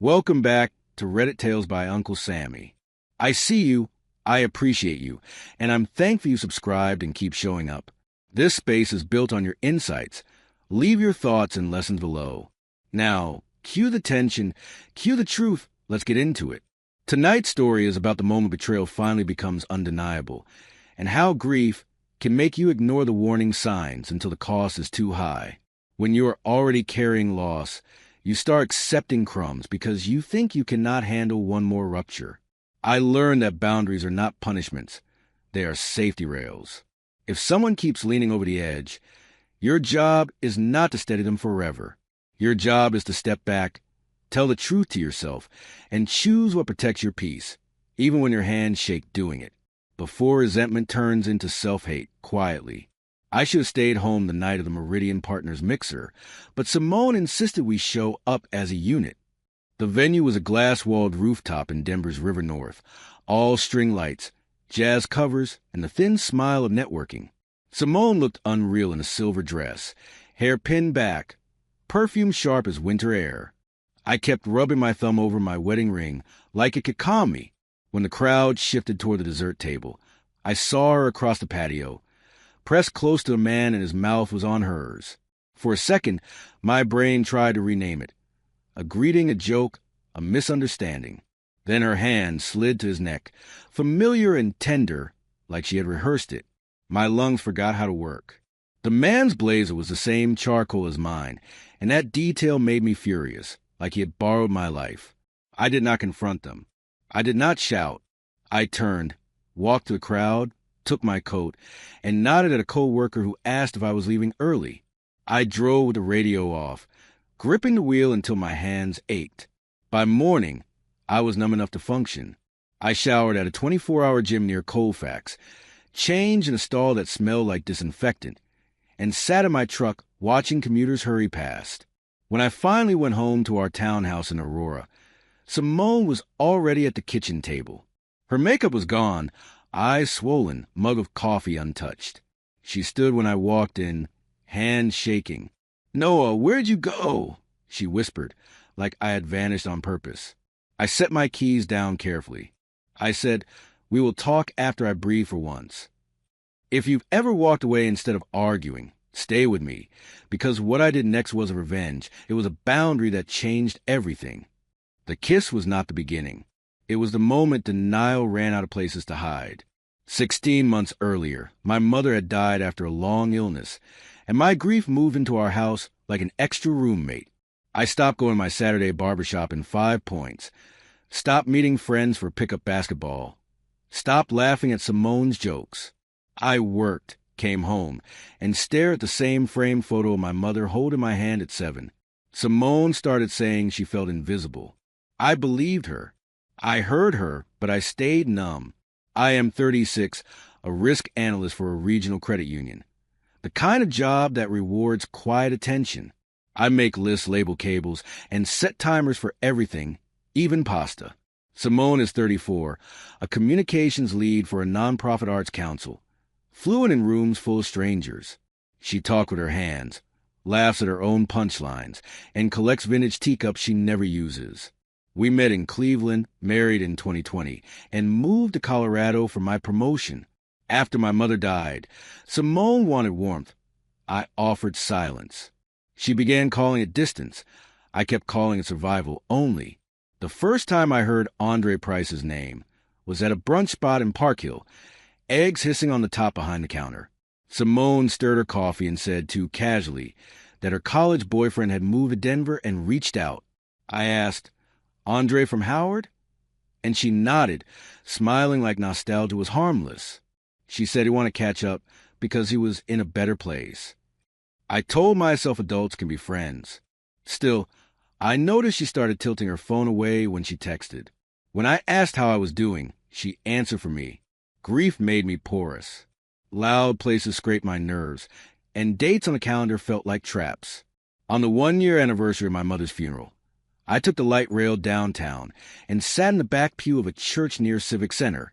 Welcome back to Reddit Tales by Uncle Sammy. I see you, I appreciate you, and I'm thankful you subscribed and keep showing up. This space is built on your insights. Leave your thoughts and lessons below. Now, cue the tension, cue the truth, let's get into it. Tonight's story is about the moment betrayal finally becomes undeniable, and how grief can make you ignore the warning signs until the cost is too high. When you are already carrying loss, you start accepting crumbs because you think you cannot handle one more rupture. I learned that boundaries are not punishments. They are safety rails. If someone keeps leaning over the edge, your job is not to steady them forever. Your job is to step back, tell the truth to yourself, and choose what protects your peace, even when your hands shake doing it, before resentment turns into self-hate quietly. I should have stayed home the night of the Meridian Partners mixer, but Simone insisted we show up as a unit. The venue was a glass-walled rooftop in Denver's River North, all string lights, jazz covers, and the thin smile of networking. Simone looked unreal in a silver dress, hair pinned back, perfume sharp as winter air. I kept rubbing my thumb over my wedding ring like it could calm me. When the crowd shifted toward the dessert table, I saw her across the patio, pressed close to a man and his mouth was on hers. For a second, my brain tried to rename it. A greeting, a joke, a misunderstanding. Then her hand slid to his neck, familiar and tender, like she had rehearsed it. My lungs forgot how to work. The man's blazer was the same charcoal as mine, and that detail made me furious, like he had borrowed my life. I did not confront them. I did not shout. I turned, walked to the crowd, took my coat, and nodded at a co-worker who asked if I was leaving early. I drove with the radio off, gripping the wheel until my hands ached. By morning, I was numb enough to function. I showered at a 24-hour gym near Colfax, changed in a stall that smelled like disinfectant, and sat in my truck watching commuters hurry past. When I finally went home to our townhouse in Aurora, Simone was already at the kitchen table. Her makeup was gone, eyes swollen, mug of coffee untouched. She stood when I walked in, hands shaking. "Noah, where'd you go?" she whispered, like I had vanished on purpose. I set my keys down carefully. I said, "We will talk after I breathe for once." If you've ever walked away instead of arguing, stay with me, because what I did next was a revenge. It was a boundary that changed everything. The kiss was not the beginning. It was the moment denial ran out of places to hide. 16 months earlier, my mother had died after a long illness, and my grief moved into our house like an extra roommate. I stopped going to my Saturday barbershop in 5 points, stopped meeting friends for pickup basketball, stopped laughing at Simone's jokes. I worked, came home, and stared at the same framed photo of my mother holding my hand at 7. Simone started saying she felt invisible. I believed her. I heard her, but I stayed numb. I am 36, a risk analyst for a regional credit union. The kind of job that rewards quiet attention. I make lists, label cables, and set timers for everything, even pasta. Simone is 34, a communications lead for a nonprofit arts council, fluent in rooms full of strangers. She talks with her hands, laughs at her own punchlines, and collects vintage teacups she never uses. We met in Cleveland, married in 2020, and moved to Colorado for my promotion. After my mother died, Simone wanted warmth. I offered silence. She began calling it distance. I kept calling it survival only. The first time I heard Andre Price's name was at a brunch spot in Park Hill, eggs hissing on the top behind the counter. Simone stirred her coffee and said too casually that her college boyfriend had moved to Denver and reached out. I asked, "Andre from Howard?" And she nodded, smiling like nostalgia was harmless. She said he wanted to catch up because he was in a better place. I told myself adults can be friends. Still, I noticed she started tilting her phone away when she texted. When I asked how I was doing, she answered for me. Grief made me porous. Loud places scraped my nerves, and dates on the calendar felt like traps. On the 1-year anniversary of my mother's funeral, I took the light rail downtown and sat in the back pew of a church near Civic Center,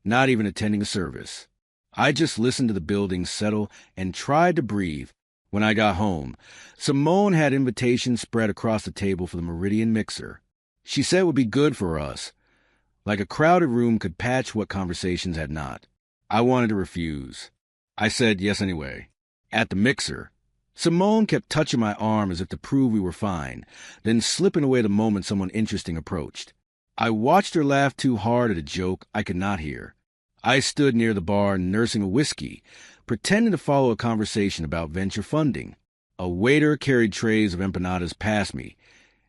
not even attending a service. I just listened to the buildings settle and tried to breathe. When I got home, Simone had invitations spread across the table for the Meridian mixer. She said it would be good for us, like a crowded room could patch what conversations had not. I wanted to refuse. I said yes anyway. At the mixer, Simone kept touching my arm as if to prove we were fine, then slipping away the moment someone interesting approached. I watched her laugh too hard at a joke I could not hear. I stood near the bar nursing a whiskey, pretending to follow a conversation about venture funding. A waiter carried trays of empanadas past me,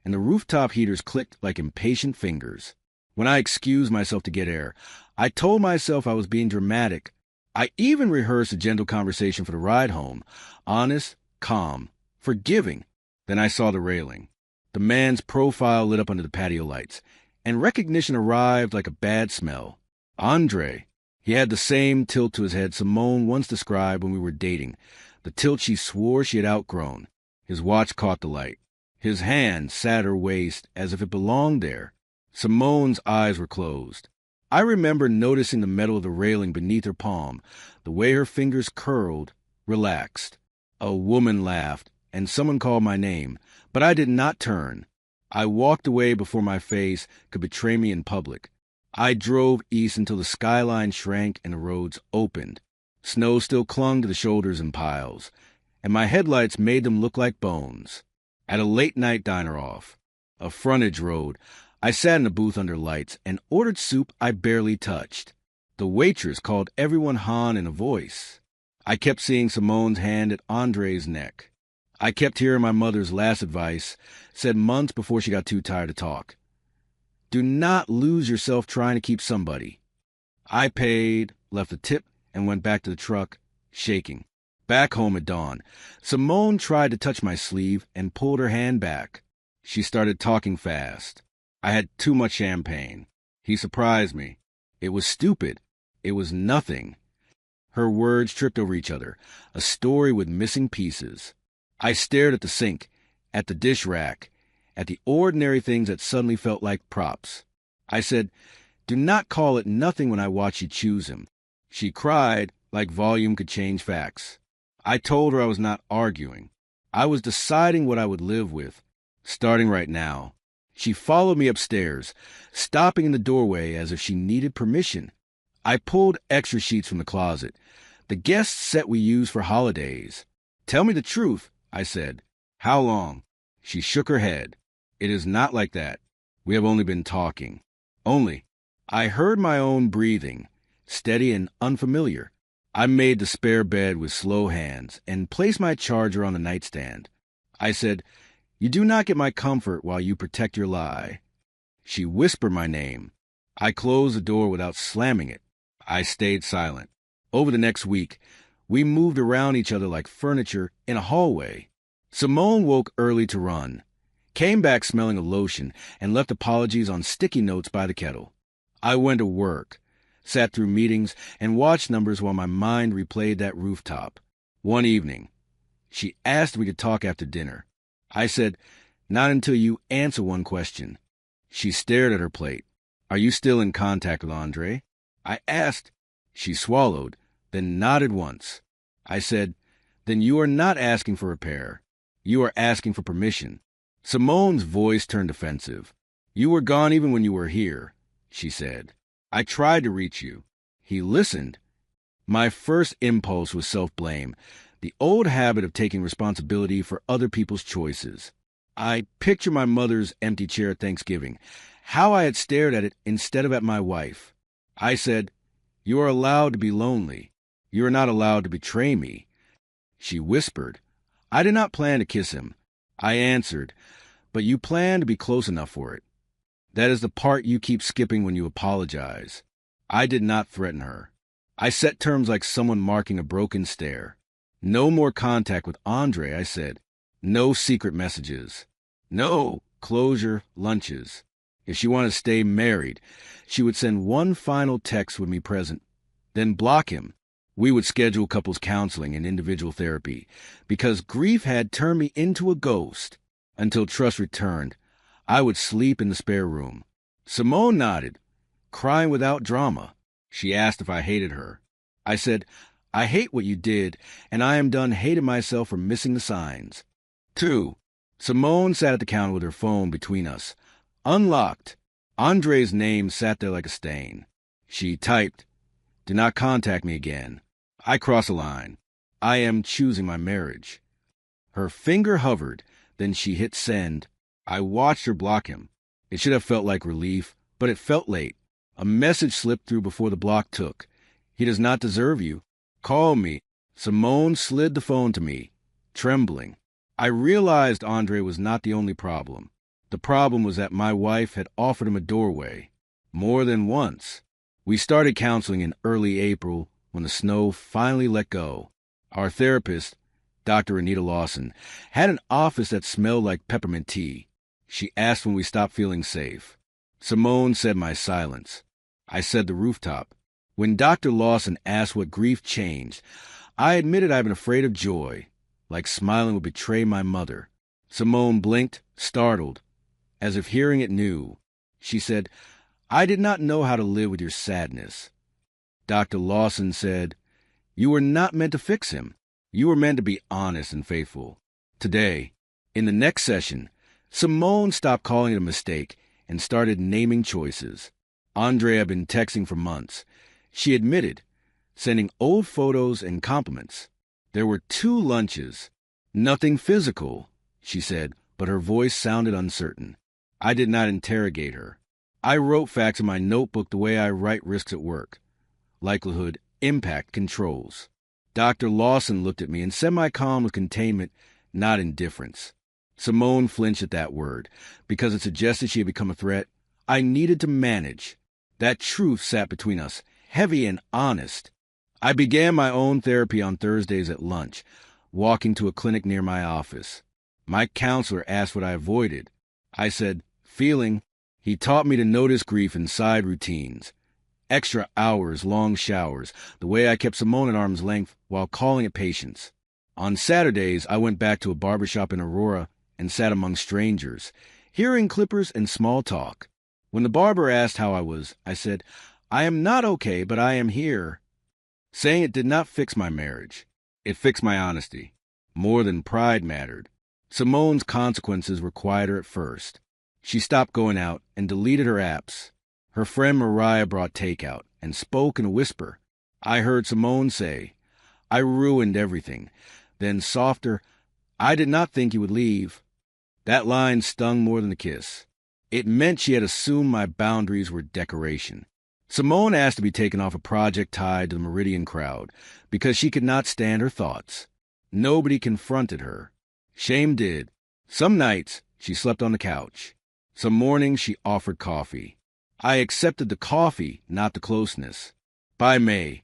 and the rooftop heaters clicked like impatient fingers. When I excused myself to get air, I told myself I was being dramatic. I even rehearsed a gentle conversation for the ride home, honest, calm, forgiving. Then I saw the railing. The man's profile lit up under the patio lights, and recognition arrived like a bad smell. Andre. He had the same tilt to his head Simone once described when we were dating, the tilt she swore she had outgrown. His watch caught the light. His hand sat at her waist as if it belonged there. Simone's eyes were closed. I remember noticing the metal of the railing beneath her palm, the way her fingers curled, relaxed. A woman laughed, and someone called my name, but I did not turn. I walked away before my face could betray me in public. I drove east until the skyline shrank and the roads opened. Snow still clung to the shoulders in piles, and my headlights made them look like bones. At a late-night diner-off, a frontage road, I sat in a booth under lights and ordered soup I barely touched. The waitress called everyone Han in a voice. I kept seeing Simone's hand at Andre's neck. I kept hearing my mother's last advice, said months before she got too tired to talk. Do not lose yourself trying to keep somebody. I paid, left a tip, and went back to the truck, shaking. Back home at dawn, Simone tried to touch my sleeve and pulled her hand back. She started talking fast. I had too much champagne. He surprised me. It was stupid. It was nothing. Her words tripped over each other, a story with missing pieces. I stared at the sink, at the dish rack, at the ordinary things that suddenly felt like props. I said, do not call it nothing when I watch you choose him. She cried like volume could change facts. I told her I was not arguing. I was deciding what I would live with, starting right now. She followed me upstairs, stopping in the doorway as if she needed permission. I pulled extra sheets from the closet, the guest set we use for holidays. Tell me the truth, I said. How long? She shook her head. It is not like that. We have only been talking. Only. I heard my own breathing, steady and unfamiliar. I made the spare bed with slow hands and placed my charger on the nightstand. I said, you do not get my comfort while you protect your lie. She whispered my name. I closed the door without slamming it. I stayed silent. Over the next week, we moved around each other like furniture in a hallway. Simone woke early to run, came back smelling of lotion, and left apologies on sticky notes by the kettle. I went to work, sat through meetings, and watched numbers while my mind replayed that rooftop. One evening, she asked if we could talk after dinner. I said, not until you answer one question. She stared at her plate. Are you still in contact with Andre? I asked. She swallowed, then nodded once. I said, then you are not asking for repair. You are asking for permission. Simone's voice turned offensive. You were gone even when you were here, she said. I tried to reach you. He listened. My first impulse was self-blame, the old habit of taking responsibility for other people's choices. I pictured my mother's empty chair at Thanksgiving, how I had stared at it instead of at my wife. I said, you are allowed to be lonely. You are not allowed to betray me. She whispered. I did not plan to kiss him. I answered, but you plan to be close enough for it. That is the part you keep skipping when you apologize. I did not threaten her. I set terms like someone marking a broken stair. No more contact with Andre, I said. No secret messages. No closure lunches. If she wanted to stay married, she would send one final text with me present, then block him. We would schedule couples counseling and individual therapy, because grief had turned me into a ghost. Until trust returned, I would sleep in the spare room. Simone nodded, crying without drama. She asked if I hated her. I said, I hate what you did, and I am done hating myself for missing the signs. 2. Simone sat at the counter with her phone between us. Unlocked. Andre's name sat there like a stain. She typed, "Do not contact me again. I cross a line. I am choosing my marriage." Her finger hovered, then she hit send. I watched her block him. It should have felt like relief, but it felt late. A message slipped through before the block took. "He does not deserve you. Call me." Simone slid the phone to me, trembling. I realized Andre was not the only problem. The problem was that my wife had offered him a doorway. More than once. We started counseling in early April when the snow finally let go. Our therapist, Dr. Anita Lawson, had an office that smelled like peppermint tea. She asked when we stopped feeling safe. Simone said my silence. I said the rooftop. When Dr. Lawson asked what grief changed, I admitted I'd been afraid of joy, like smiling would betray my mother. Simone blinked, startled, as if hearing it new. She said, "I did not know how to live with your sadness." Dr. Lawson said, "You were not meant to fix him. You were meant to be honest and faithful." Today, in the next session, Simone stopped calling it a mistake and started naming choices. Andre had been texting for months. She admitted, sending old photos and compliments. There were 2 lunches. "Nothing physical," she said, but her voice sounded uncertain. I did not interrogate her. I wrote facts in my notebook the way I write risks at work. Likelihood, impact, controls. Dr. Lawson looked at me and semi-calm with containment, not indifference. Simone flinched at that word, because it suggested she had become a threat. I needed to manage. That truth sat between us, heavy and honest. I began my own therapy on Thursdays at lunch, walking to a clinic near my office. My counselor asked what I avoided. I said, feeling. He taught me to notice grief in side routines. Extra hours, long showers, the way I kept Simone at arm's length while calling it patience. On Saturdays, I went back to a barbershop in Aurora and sat among strangers, hearing clippers and small talk. When the barber asked how I was, I said, "I am not okay, but I am here." Saying it did not fix my marriage. It fixed my honesty. More than pride mattered. Simone's consequences were quieter at first. She stopped going out and deleted her apps. Her friend Mariah brought takeout and spoke in a whisper. I heard Simone say, "I ruined everything." Then softer, "I did not think you would leave." That line stung more than a kiss. It meant she had assumed my boundaries were decoration. Simone asked to be taken off a project tied to the Meridian crowd because she could not stand her thoughts. Nobody confronted her. Shame did. Some nights, she slept on the couch. Some mornings, she offered coffee. I accepted the coffee, not the closeness. By May,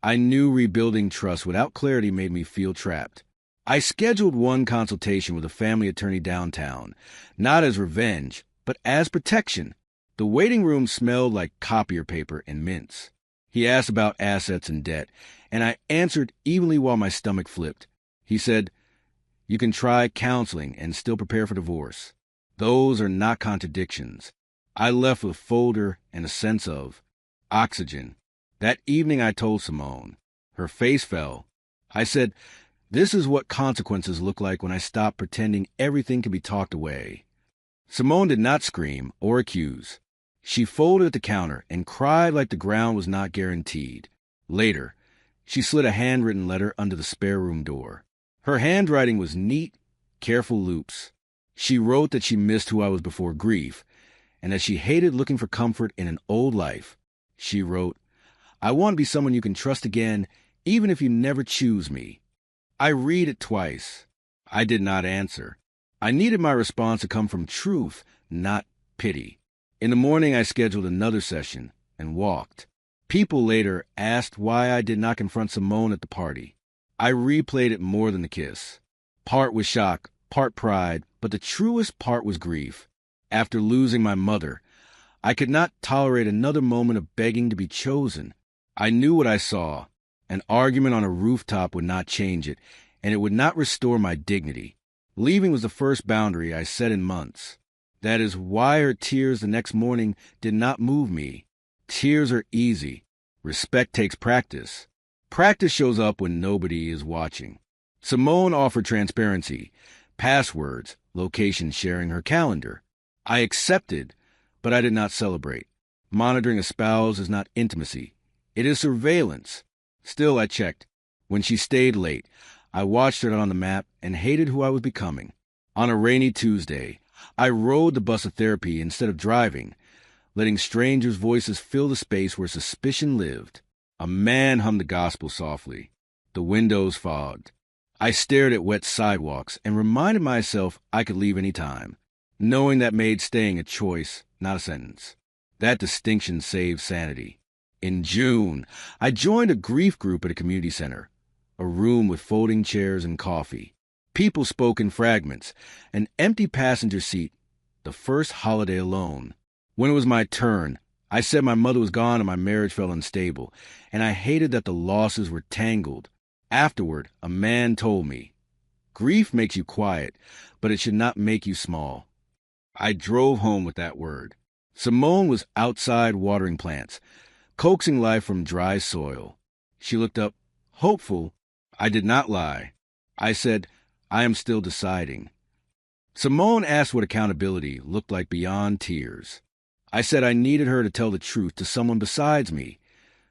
I knew rebuilding trust without clarity made me feel trapped. I scheduled one consultation with a family attorney downtown, not as revenge, but as protection. The waiting room smelled like copier paper and mints. He asked about assets and debt, and I answered evenly while my stomach flipped. He said, "You can try counseling and still prepare for divorce. Those are not contradictions." I left with a folder and a sense of oxygen. That evening I told Simone. Her face fell. I said, "This is what consequences look like when I stop pretending everything can be talked away." Simone did not scream or accuse. She folded at the counter and cried like the ground was not guaranteed. Later, she slid a handwritten letter under the spare room door. Her handwriting was neat, careful loops. She wrote that she missed who I was before grief, and that she hated looking for comfort in an old life. She wrote, "I want to be someone you can trust again, even if you never choose me." I read it twice. I did not answer. I needed my response to come from truth, not pity. In the morning, I scheduled another session and walked. People later asked why I did not confront Simone at the party. I replayed it more than the kiss. Part was shock, part pride, but the truest part was grief. After losing my mother, I could not tolerate another moment of begging to be chosen. I knew what I saw. An argument on a rooftop would not change it, and it would not restore my dignity. Leaving was the first boundary I set in months. That is why her tears the next morning did not move me. Tears are easy. Respect takes practice. Practice shows up when nobody is watching. Simone offered transparency, passwords, location sharing her calendar. I accepted, But I did not celebrate. Monitoring a spouse is not intimacy. It is surveillance. Still, I checked. When she stayed late, I watched her on the map and hated who I was becoming. On a rainy Tuesday, I rode the bus of therapy instead of driving, letting strangers' voices fill the space where suspicion lived. A man hummed the gospel softly. The windows fogged. I stared at wet sidewalks and reminded myself I could leave any time, knowing that made staying a choice, not a sentence. That distinction saved sanity. In June, I joined a grief group at a community center, a room with folding chairs and coffee. People spoke in fragments, an empty passenger seat, the first holiday alone. When it was my turn, I said my mother was gone and my marriage felt unstable, and I hated that the losses were tangled. Afterward, a man told me, "Grief makes you quiet, but it should not make you small." I drove home with that word. Simone was outside watering plants, coaxing life from dry soil. She looked up, hopeful. I did not lie. I said, "I am still deciding." Simone asked what accountability looked like beyond tears. I said I needed her to tell the truth to someone besides me,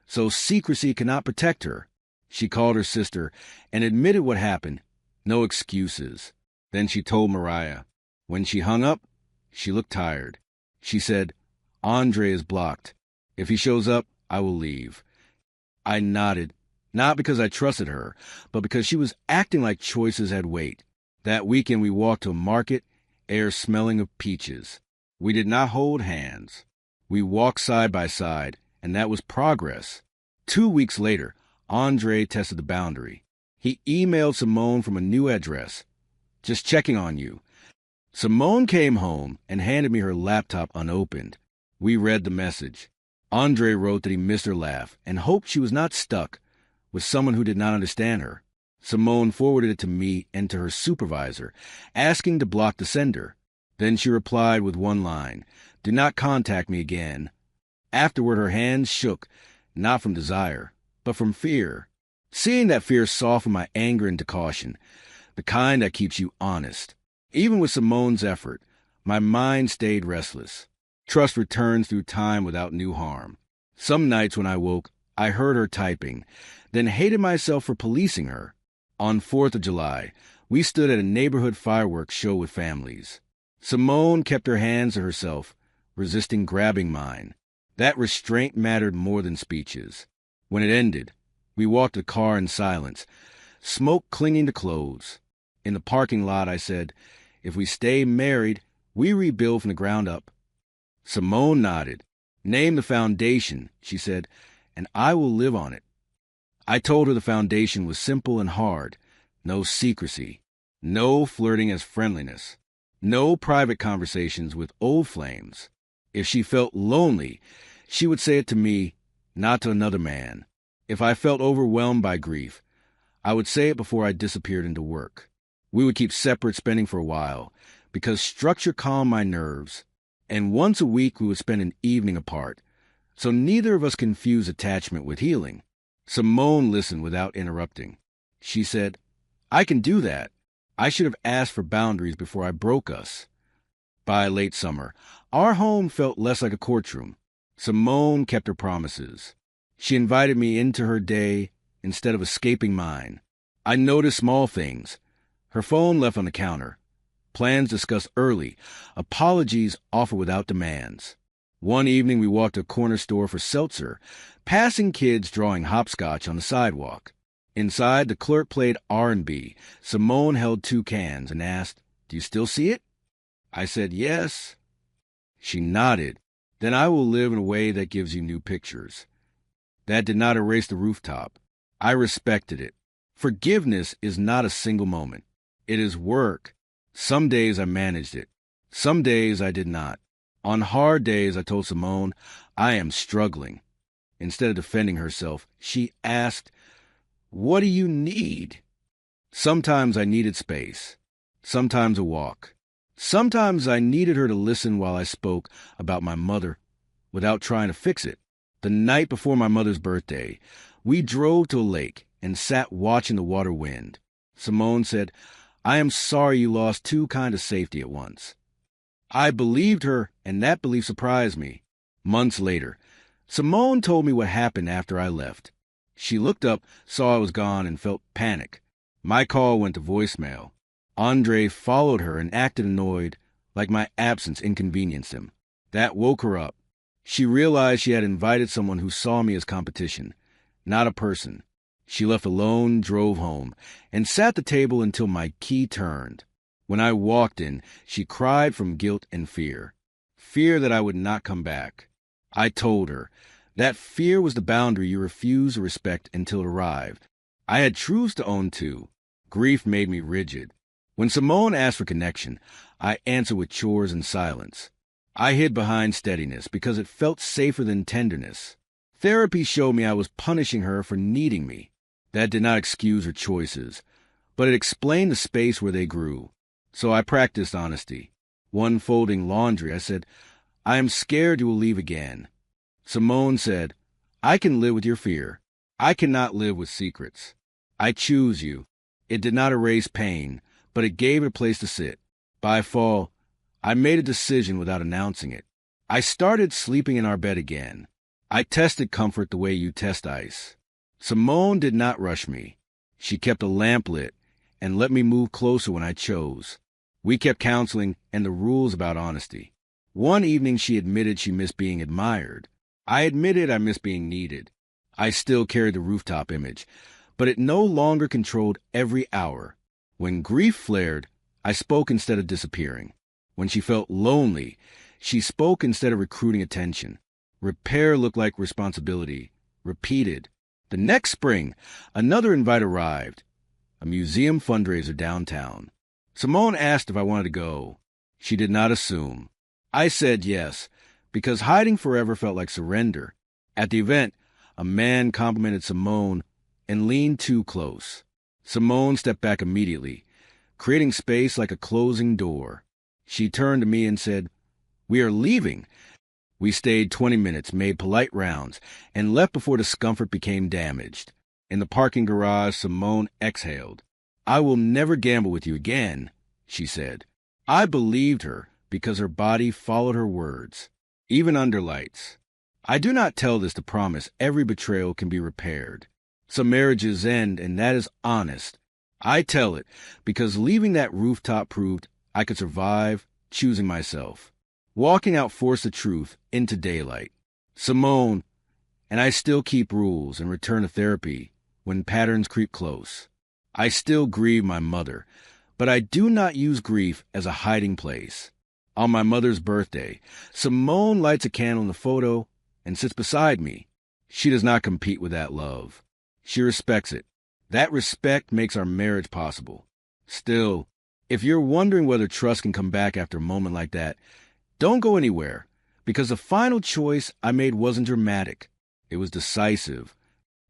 so secrecy cannot protect her. She called her sister and admitted what happened. No excuses. Then she told Mariah. When she hung up, she looked tired. She said, "Andre is blocked. If he shows up, I will leave." I nodded, not because I trusted her, but because she was acting like choices had weight. That weekend we walked to a market, air smelling of peaches. We did not hold hands. We walked side by side, and that was progress. 2 weeks later, Andre tested the boundary. He emailed Simone from a new address. "Just checking on you." Simone came home and handed me her laptop unopened. We read the message. Andre wrote that he missed her laugh and hoped she was not stuck with someone who did not understand her. Simone forwarded it to me and to her supervisor, asking to block the sender. Then she replied with one line, "Do not contact me again." Afterward, her hands shook, not from desire, but from fear. Seeing that fear softened my anger into caution, the kind that keeps you honest. Even with Simone's effort, my mind stayed restless. Trust returns through time without new harm. Some nights when I woke, I heard her typing, then hated myself for policing her. On 4th of July, we stood at a neighborhood fireworks show with families. Simone kept her hands to herself, resisting grabbing mine. That restraint mattered more than speeches. When it ended, we walked the car in silence, smoke clinging to clothes. In the parking lot, I said, "If we stay married, we rebuild from the ground up." Simone nodded. "Name the foundation," she said, "and I will live on it." I told her the foundation was simple and hard. No secrecy. No flirting as friendliness. No private conversations with old flames. If she felt lonely, she would say it to me, not to another man. If I felt overwhelmed by grief, I would say it before I disappeared into work. We would keep separate spending for a while, because structure calmed my nerves. And once a week we would spend an evening apart, so neither of us confused attachment with healing. Simone listened without interrupting. She said, "I can do that. I should have asked for boundaries before I broke us." By late summer, our home felt less like a courtroom. Simone kept her promises. She invited me into her day instead of escaping mine. I noticed small things. Her phone left on the counter. Plans discussed early. Apologies offered without demands. One evening we walked to a corner store for seltzer, passing kids drawing hopscotch on the sidewalk. Inside, the clerk played R&B. Simone held 2 cans and asked, "Do you still see it?" I said, "Yes." She nodded. "Then I will live in a way that gives you new pictures." That did not erase the rooftop. I respected it. Forgiveness is not a single moment. It is work. Some days I managed it. Some days I did not. On hard days, I told Simone, "I am struggling." Instead of defending herself, she asked, "What do you need?" Sometimes I needed space. Sometimes a walk. Sometimes I needed her to listen while I spoke about my mother without trying to fix it. The night before my mother's birthday, we drove to a lake and sat watching the water wind. Simone said, "I am sorry you lost 2 kinds of safety at once." I believed her and that belief surprised me. Months later, Simone told me what happened after I left. She looked up, saw I was gone, and felt panic. My call went to voicemail. Andre followed her and acted annoyed, like my absence inconvenienced him. That woke her up. She realized she had invited someone who saw me as competition, not a person. She left alone, drove home, and sat at the table until my key turned. When I walked in, she cried from guilt and fear. Fear that I would not come back. I told her that fear was the boundary you refused to respect until it arrived. I had truths to own too. Grief made me rigid. When Simone asked for connection, I answered with chores and silence. I hid behind steadiness because it felt safer than tenderness. Therapy showed me I was punishing her for needing me. That did not excuse her choices, but it explained the space where they grew. So I practiced honesty. One folding laundry, I said, "I am scared you will leave again." Simone said, "I can live with your fear. I cannot live with secrets. I choose you." It did not erase pain, but it gave it a place to sit. By fall, I made a decision without announcing it. I started sleeping in our bed again. I tested comfort the way you test ice. Simone did not rush me. She kept a lamp lit and let me move closer when I chose. We kept counseling and the rules about honesty. One evening she admitted she missed being admired. I admitted I missed being needed. I still carried the rooftop image, but it no longer controlled every hour. When grief flared, I spoke instead of disappearing. When she felt lonely, she spoke instead of recruiting attention. Repair looked like responsibility. Repeated. The next spring, another invite arrived. A museum fundraiser downtown. Simone asked if I wanted to go. She did not assume. I said yes, because hiding forever felt like surrender. At the event, a man complimented Simone and leaned too close. Simone stepped back immediately, creating space like a closing door. She turned to me and said, "We are leaving." We stayed 20 minutes, made polite rounds, and left before discomfort became damaged. In the parking garage, Simone exhaled. "I will never gamble with you again," she said. I believed her because her body followed her words, even under lights. I do not tell this to promise every betrayal can be repaired. Some marriages end, and that is honest. I tell it because leaving that rooftop proved I could survive choosing myself. Walking out forced the truth into daylight. Simone, and I still keep rules and return to therapy when patterns creep close. I still grieve my mother, but I do not use grief as a hiding place. On my mother's birthday, Simone lights a candle in the photo and sits beside me. She does not compete with that love. She respects it. That respect makes our marriage possible. Still, if you're wondering whether trust can come back after a moment like that, don't go anywhere, because the final choice I made wasn't dramatic. It was decisive.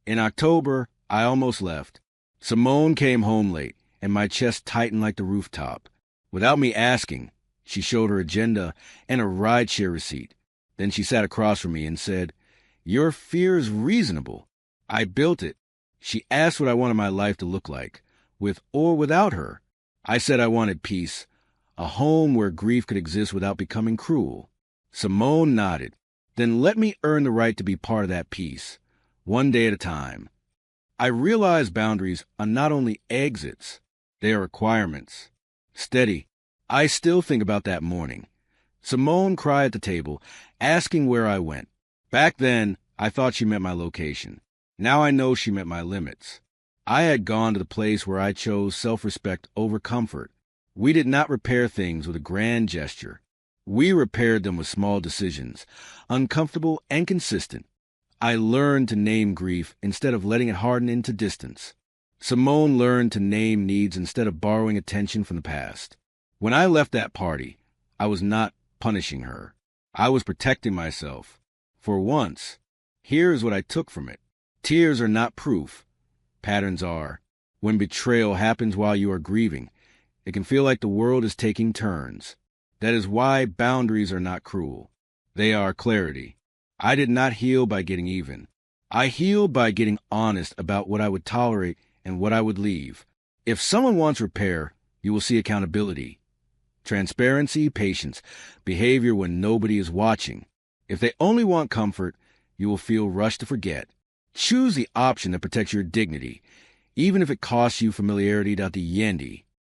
In October, I almost left. Simone came home late, and my chest tightened like the rooftop. Without me asking, she showed her agenda and a rideshare receipt. Then she sat across from me and said, "Your fear is reasonable. I built it." She asked what I wanted my life to look like, with or without her. I said I wanted peace, a home where grief could exist without becoming cruel. Simone nodded. Then let me earn the right to be part of that peace, one day at a time. I realized boundaries are not only exits, they are requirements. Steady. I still think about that morning. Simone cried at the table, asking where I went. Back then, I thought she meant my location. Now I know she meant my limits. I had gone to the place where I chose self-respect over comfort. We did not repair things with a grand gesture. We repaired them with small decisions, uncomfortable and consistent. I learned to name grief instead of letting it harden into distance. Simone learned to name needs instead of borrowing attention from the past. When I left that party, I was not punishing her. I was protecting myself. For once, here's what I took from it. Tears are not proof. Patterns are. When betrayal happens while you are grieving, it can feel like the world is taking turns. That is why boundaries are not cruel. They are clarity. I did not heal by getting even. I healed by getting honest about what I would tolerate and what I would leave. If someone wants repair, you will see accountability. Transparency, patience, behavior when nobody is watching. If they only want comfort, you will feel rushed to forget. Choose the option that protects your dignity, even if it costs you familiarity. The Yendi.